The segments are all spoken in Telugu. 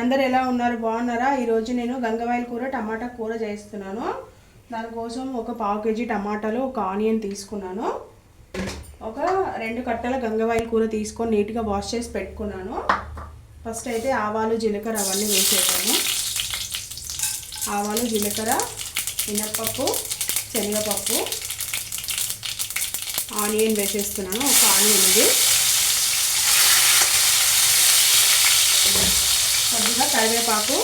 అందరూ ఎలా ఉన్నారు? బాగున్నారా? ఈరోజు నేను గంగవాయిల కూర టమాటా కూర చేస్తున్నాను. దానికోసం ఒక పావు కేజీ టమాటాలు, ఒక ఆనియన్ తీసుకున్నాను. ఒక 2 కట్టల గంగవాయిల కూర తీసుకొని నీట్గా వాష్ చేసి పెట్టుకున్నాను. ఫస్ట్ అయితే ఆవాలు, జీలకర్ర అవన్నీ వేసేసాను. ఆవాలు, జీలకర్ర, మినప్పప్పు, శనగపప్పు, ఆనియన్ వేసేస్తున్నాను. ఒక ఆనియన్ ఇది కొద్దిగా కరివేపాకు,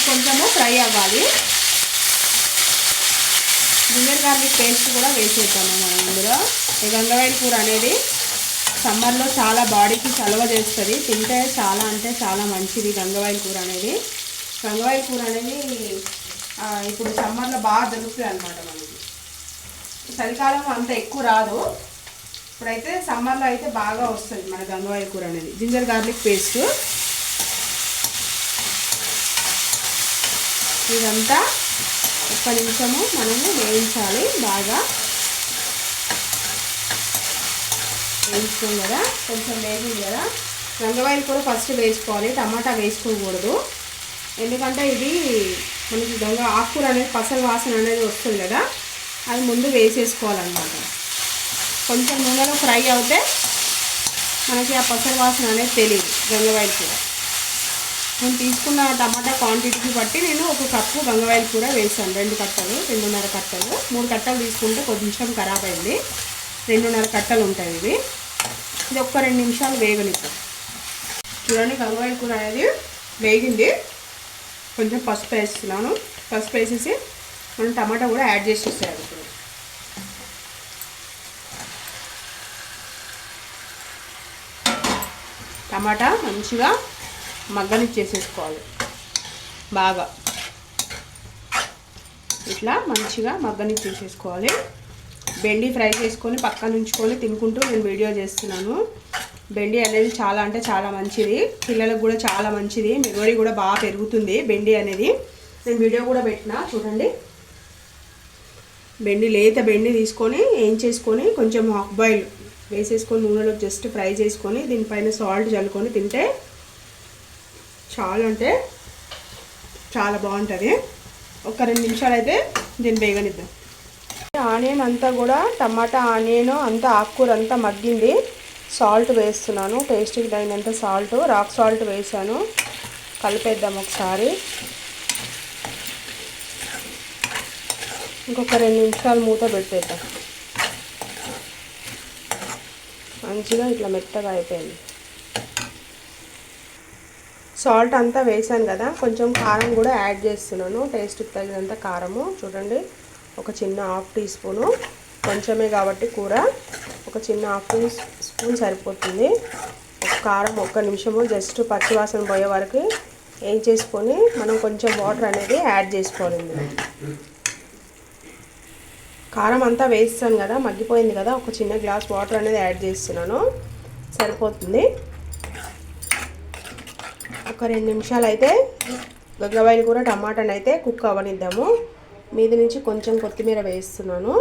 కొంచెము ఫ్రై అవ్వాలి. జింజర్ గార్లిక్ పేస్ట్ కూడా వేసేద్దాము మనం ఇందులో. ఈ గంగవాయిల కూర అనేది సమ్మర్లో చాలా బాడీకి చలవ చేస్తుంది. తింటే చాలా అంటే చాలా మంచిది గంగవాయిల కూర అనేది. గంగవాయిల కూర అనేది ఇప్పుడు సమ్మర్లో బాగా దొరుకుతుంది అన్నమాట మనకి. చలికాలం అంత ఎక్కువ రాదు, ఇప్పుడైతే సమ్మర్లో అయితే బాగా వస్తుంది మన గంగవాయిల కూర అనేది. జింజర్ గార్లిక్ పేస్ట్ ఇదంతా 1 నిమిషము మనము వేయించాలి. బాగా వేయించుకోం కదా, కొంచెం వేగింది కదా. గంగవాయిల కూర ఫస్ట్ వేసుకోవాలి, టమాటా వేసుకోకూడదు. ఎందుకంటే ఇది మనకి ఆకుకూర అనేది పసల వాసన అనేది వస్తుంది కదా, అది ముందు వేసేసుకోవాలన్నమాట. కొంచెం నూనెలో ఫ్రై అవుతే మనకి ఆ పసల వాసన అనేది తెలియదు గంగవాయిల కూర. నేను తీసుకున్న టమాటా క్వాంటిటీకి బట్టి నేను 1 కప్పు గంగవాయిల కూర వేసాను. 2 కట్టలు, 2.5 కట్టలు. 3 కట్టలు తీసుకుంటే కొంచెం ఖరాబ్ అయింది. 2.5 కట్టలు ఉంటాయి ఇవి. ఇది ఒక 2 నిమిషాలు వేగనిద్దాం. చూడండి, గంగవాయిల కూర అనేది వేగింది. కొంచెం పసుపు వేస్తున్నాను. పసుపు వేసేసి మనం టమాటా కూడా యాడ్ చేసేసేయాలి. ఇప్పుడు టమాటా మంచిగా మగ్గనిచ్చేసేసుకోవాలి. బాగా ఇట్లా మంచిగా మగ్గనిచ్చేసేసుకోవాలి. బెండి ఫ్రై చేసుకొని పక్కన ఉంచుకొని తినుకుంటూ నేను వీడియో చేస్తున్నాను. బెండి అనేది చాలా అంటే చాలా మంచిది, పిల్లలకు కూడా చాలా మంచిది. మెమరీ కూడా బాగా పెరుగుతుంది బెండి అనేది. నేను వీడియో కూడా పెట్టినా చూడండి. లేత బెండి తీసుకొని ఏం చేసుకొని కొంచెం హాఫ్ బాయిల్ వేసేసుకొని నూనెలో జస్ట్ ఫ్రై చేసుకొని దీనిపైన సాల్ట్ చల్లుకొని తింటే చాలా అంటే చాలా బాగుంటుంది. ఒక 2 నిమిషాలు అయితే దీన్ని వేగనిద్దాం. ఆనియన్ అంతా కూడా టమాటా ఆనియన్ అంతా ఆకుకూర అంతా మగ్గింది. సాల్ట్ వేస్తున్నాను, టేస్ట్కి తగినంత సాల్ట్, రాక్ సాల్ట్ వేసాను. కలిపేద్దాం ఒకసారి. ఇంకొక 2 నిమిషాలు మూత పెట్టేద్దాం. మంచిగా ఇట్లా మెత్తగా అయిపోయింది. సాల్ట్ అంతా వేసాను కదా, కొంచెం కారం కూడా యాడ్ చేస్తున్నాను. టేస్ట్కి తగినంత కారము చూడండి. ఒక చిన్న హాఫ్ టీ స్పూను, కొంచెమే కాబట్టి కూర ఒక చిన్న హాఫ్ టీ స్పూన్ సరిపోతుంది. ఒక కారం 1 నిమిషము జస్ట్ పచ్చివాసన పోయే వరకు ఏం చేసుకొని మనం కొంచెం వాటర్ అనేది యాడ్ చేసుకోవాలి. ఇందులో కారం అంతా వేస్తాను కదా, మగ్గిపోయింది కదా, ఒక చిన్న గ్లాస్ వాటర్ అనేది యాడ్ చేస్తున్నాను, సరిపోతుంది. ఒక 2 నిమిషాలు అయితే గంగవాయిల కూర టమాటాని అయితే కుక్ అవ్వనిద్దాము. మీద నుంచి కొంచెం కొత్తిమీర వేస్తున్నాను.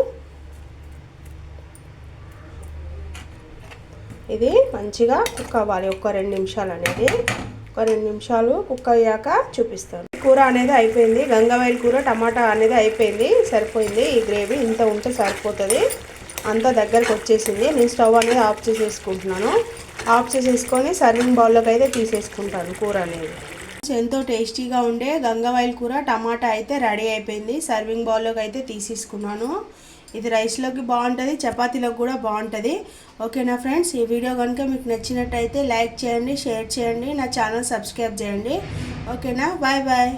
ఇది మంచిగా కుక్ అవ్వాలి ఒక 2 నిమిషాలు అనేది. ఒక 2 నిమిషాలు కుక్ అయ్యాక చూపిస్తాను. కూర అనేది అయిపోయింది. గంగవాయిల కూర టమాటా అనేది అయిపోయింది, సరిపోయింది. ఈ గ్రేవీ ఇంత ఉంటే సరిపోతుంది. అంతా దగ్గరకు వచ్చేసింది. నేను స్టవ్ అనేది ఆఫ్ చేసేసుకుంటున్నాను. ఆఫ్ చేసేసుకొని సర్వింగ్ బౌల్లోకి అయితే తీసేసుకుంటాను కూర అనేది. ఎంతో టేస్టీగా ఉండే గంగవాయిల కూర టమాటా అయితే రెడీ అయిపోయింది. సర్వింగ్ బౌల్లోకి అయితే తీసేసుకున్నాను. ఇది రైస్లోకి బాగుంటుంది, చపాతీలోకి కూడా బాగుంటుంది. ఓకేనా ఫ్రెండ్స్, ఈ వీడియో కనుక మీకు నచ్చినట్టయితే లైక్ చేయండి, షేర్ చేయండి, నా ఛానల్ సబ్స్క్రైబ్ చేయండి. ఓకేనా, బాయ్ బాయ్.